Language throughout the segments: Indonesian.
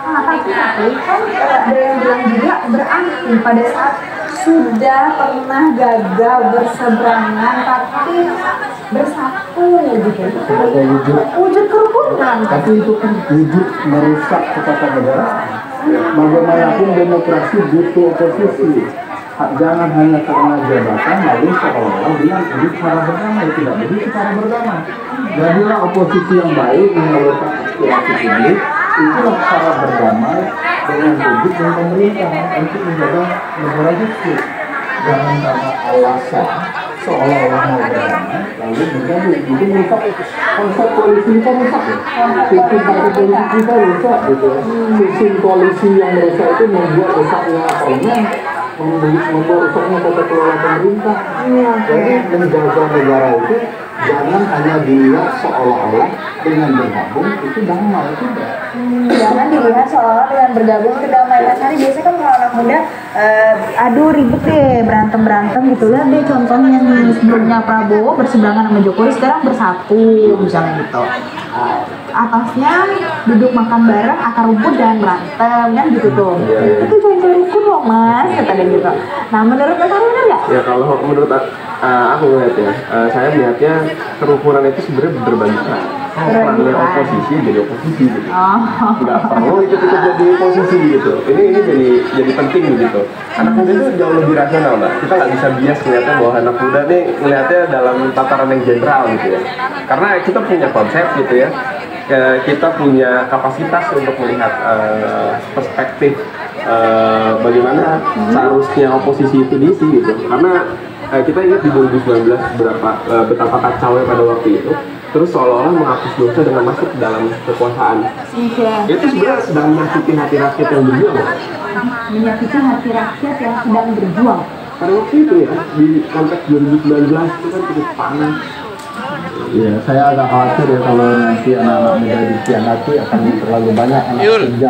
Tapi kan ada yang bilang juga berarti pada saat sudah pernah gagal berseberangan tapi bersatu gitu. Wujud kerukunan. Tapi itu kan wujud merusak ketatanegaraan. Bagaimanapun demokrasi butuh oposisi. Jangan hanya karena jabatan lalu seolah-olah bilang ini cara berdamai, tidak begitu cara berdamai. Jadilah oposisi yang baik menyalurkan aspirasi publik, itulah cara berdamai dengan publik dan pemerintah untuk menjaga negara hukum. Jangan karena alasan seolah-olah mau berdamai lalu bergabung, itu merusak konsep koalisi kita rusak ya. Sistem partai politik kita rusak gitu. Sistem koalisi yang merusak itu membuat rusaknya parlemen, membuat rusaknya tata kelola pemerintah. Jadi menjaga negara itu jangan hanya dilihat seolah-olah dengan bergabung itu damai, tidak. Jangan dilihat seolah-olah dengan bergabung itu damai. Mas Hari biasanya kan kalau anak muda aduh ribet deh, berantem gitu lah deh, contohnya yang sebelumnya Prabowo berseberangan sama Jokowi sekarang bersatu misalnya gitu. Atasnya duduk makan bareng, akar rumput dan berantem kan gitu tuh. Itu contoh rukun loh Mas, kata dia gitu. Nah menurut Mas Hari benar nggak? Ya kalau menurut aku lihat ya, saya melihatnya kerukunan itu sebenarnya berbagi peran. Perannya oposisi jadi oposisi gitu. Nggak perlu ikut-ikut jadi oposisi gitu. Ini jadi penting gitu. Anak muda itu jauh lebih rasional Mbak. Kita nggak bisa bias melihatnya bahwa anak muda nih melihatnya dalam tataran yang general gitu ya. Karena kita punya konsep gitu ya. Kita punya kapasitas untuk melihat perspektif bagaimana seharusnya oposisi itu diisi gitu. Karena kita ingat di 2019 betapa kacaunya pada waktu itu. Terus seolah-olah menghapus dosa dengan masuk ke dalam kekuasaan. Itu sebenarnya sedang menyakiti hati rakyat yang berjuang. Menyakiti hati rakyat yang sedang berjuang. Pada waktu itu ya, di konteks 2019 itu kan cukup panas. Ya, saya agak khawatir ya kalau nanti anak-anak muda dikhianati akan terlalu banyak anak senja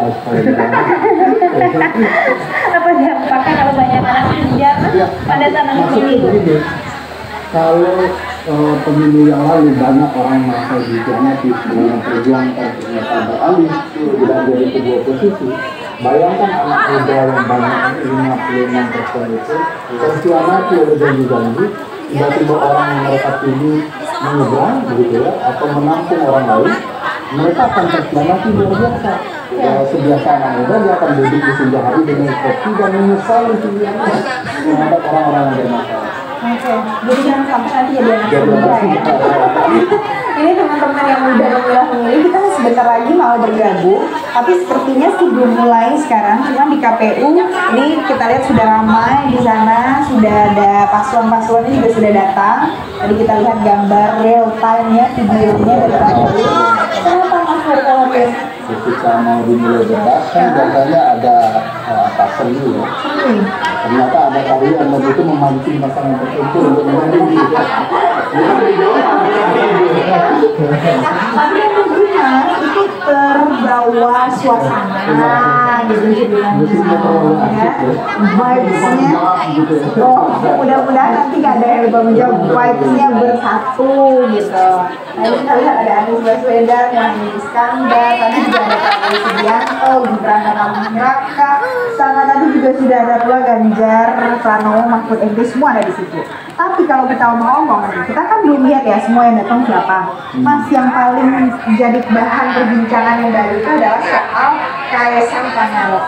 Apa dampaknya kalau banyak anak senja pada tanah pemilu? Kalau pemilu yang lalu banyak orang merasa dikhianati dengan perjuangan ternyata beralih tidak jadi kubu oposisi. Bayangkan anak muda yang banyak 56% itu terkhianati oleh janji-janji, tiba-tiba orang yang mereka pilih menyeberang begitu ya, atau menampung orang lain, mereka akan terkhianati luar biasa. Sebiasa anak muda dia akan duduk di sebelah hari dengan kopi dan menyesali pilihannya terhadap orang-orang yang bermasalah. Jadi jangan sampai nanti jadi anak muda ya. Ini teman-teman yang muda memilih, kita sebentar lagi mau bergabung, tapi sepertinya sih belum mulai sekarang. Cuma di KPU ini kita lihat sudah ramai di sana, sudah ada paslon-paslonnya juga sudah datang. Tadi kita lihat gambar real time-nya, videonya dari KPU. Kenapa Mas berkhawatir? Ketika mau dimulai debat kan biasanya ada atasan dulu ya. Ternyata ada kalian dan itu memancing pasangan tertentu untuk menjadi tapi yang pentingnya itu terbawa suasana gitu dengan ya vibes-nya. Mudah-mudahan nanti gak ada yang lupa menjawab, vibes-nya bersatu gitu. Nah kita lihat ada Anies Baswedan, Muhammad Iskandar, tadi juga ada Prabowo Subianto, Gibran Raka, sama tadi juga sudah ada pula Ganjar Pranowo, Mahfud MD, semua ada di situ. Tapi kalau kita ngomong, kita kan belum lihat ya semua yang datang siapa. Mas, yang paling jadi bahan perbincangan yang baru itu adalah soal Kaisang Pangarep.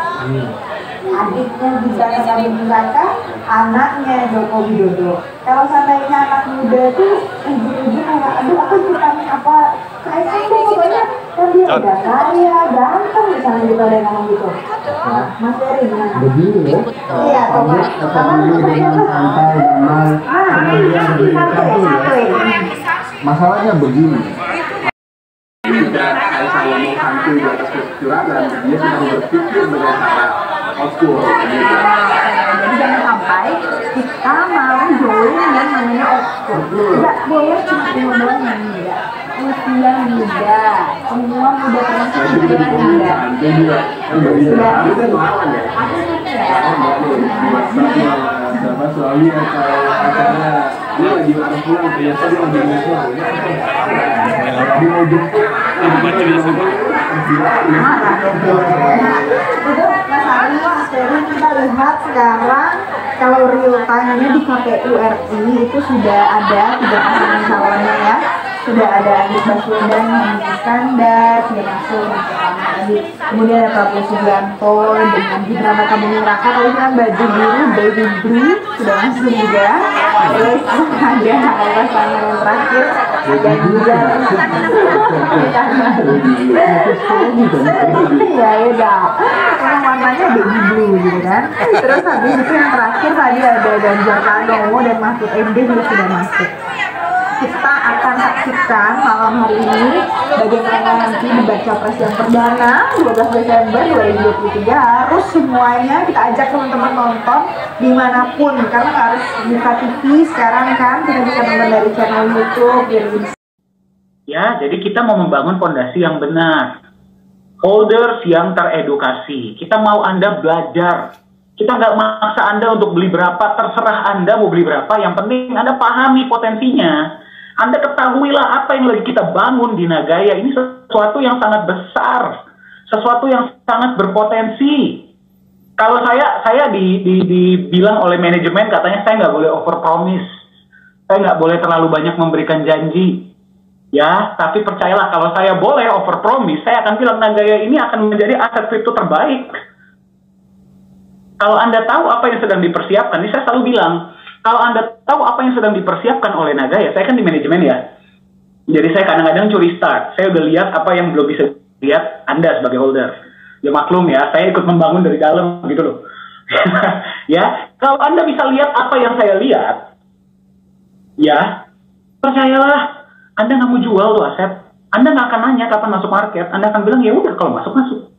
Adiknya Gibran Raka, anaknya Joko Widodo. Kalau seandainya anak muda tuh ujung-ujung kayak aduh aku ikutan apa Kaisang deh pokoknya, kan dia udah kaya, ganteng misalnya gitu, ada yang ngomong gitu. Nah, Mas Ferry gimana? begini ya. Iya, Thomas. Dengan santai, damai, masalahnya begini. Tidak Kaisang ngomong santai di atas kecurangan, dia sedang berpikir dengan cara oskur. Jadi jangan sampai kita mau join yang namanya oskur. Tidak boleh cuma doang yang muda, usia muda, semua muda termasuk pikiran muda. Sama suami atau acaranya dia lagi orang pulang ternyata dia lagi ngomong dia mau jemput Marah dong. Itu Mas Ari, Mas Ferry, kita lihat sekarang kalau real time-nya di KPU RI itu sudah ada 3 pasangan calonnya ya. Sudah ada Anies Baswedan, Mohaimin Iskandar, sudah masuk tadi. Kemudian ada Prabowo Subianto dengan Gibran Rakabuming Raka, tadi kan baju biru, baby blue sudah masuk juga. Terus ada pasangan yang terakhir Ganjar. Ya udah, yang warnanya baby blue gitu kan. Terus habis itu yang terakhir tadi ada Ganjar Pranowo dan Mahfud MD juga sudah masuk. Kita akan saksikan malam hari ini bagaimana nanti debat capres yang perdana 12 Desember 2023. Harus semuanya kita ajak teman-teman nonton dimanapun, karena harus buka TV sekarang kan, kita bisa nonton dari channel YouTube ya. Jadi kita mau membangun fondasi yang benar, holders yang teredukasi. Kita mau Anda belajar. Kita nggak maksa Anda untuk beli berapa, terserah Anda mau beli berapa. Yang penting Anda pahami potensinya. Anda ketahuilah apa yang lagi kita bangun di Nagaya. Ini sesuatu yang sangat besar, sesuatu yang sangat berpotensi. Kalau saya dibilang oleh manajemen, katanya saya nggak boleh overpromise, saya nggak boleh terlalu banyak memberikan janji. Ya, tapi percayalah, kalau saya boleh overpromise, saya akan bilang Nagaya ini akan menjadi aset kripto terbaik. Kalau Anda tahu apa yang sedang dipersiapkan, ini saya selalu bilang, kalau Anda tahu apa yang sedang dipersiapkan oleh Nagaya, saya kan di manajemen ya, jadi saya kadang-kadang curi start. Saya udah lihat apa yang belum bisa lihat Anda sebagai holder. Ya maklum ya, saya ikut membangun dari dalam gitu loh. Ya, kalau Anda bisa lihat apa yang saya lihat, ya percayalah, Anda nggak mau jual tuh aset. Anda nggak akan nanya kapan masuk market. Anda akan bilang ya udah, kalau masuk masuk.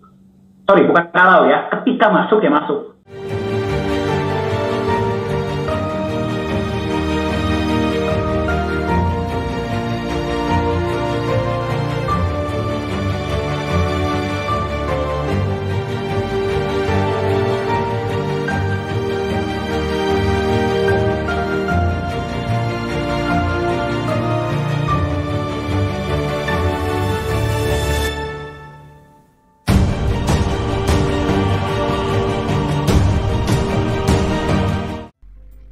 Sorry, bukan kalau ya, ketika masuk ya masuk.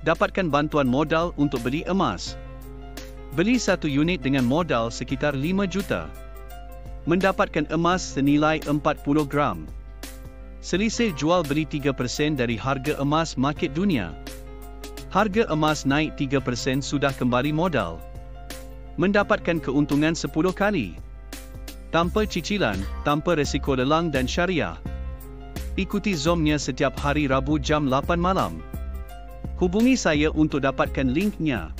Dapatkan bantuan modal untuk beli emas. Beli 1 unit dengan modal sekitar 5 juta. Mendapatkan emas senilai 40 gram. Selisih jual beli 3% dari harga emas market dunia. Harga emas naik 3% sudah kembali modal. Mendapatkan keuntungan 10 kali. Tanpa cicilan, tanpa resiko lelang dan syariah. Ikuti Zoom-nya setiap hari Rabu jam 8 malam. Hubungi saya untuk dapatkan linknya.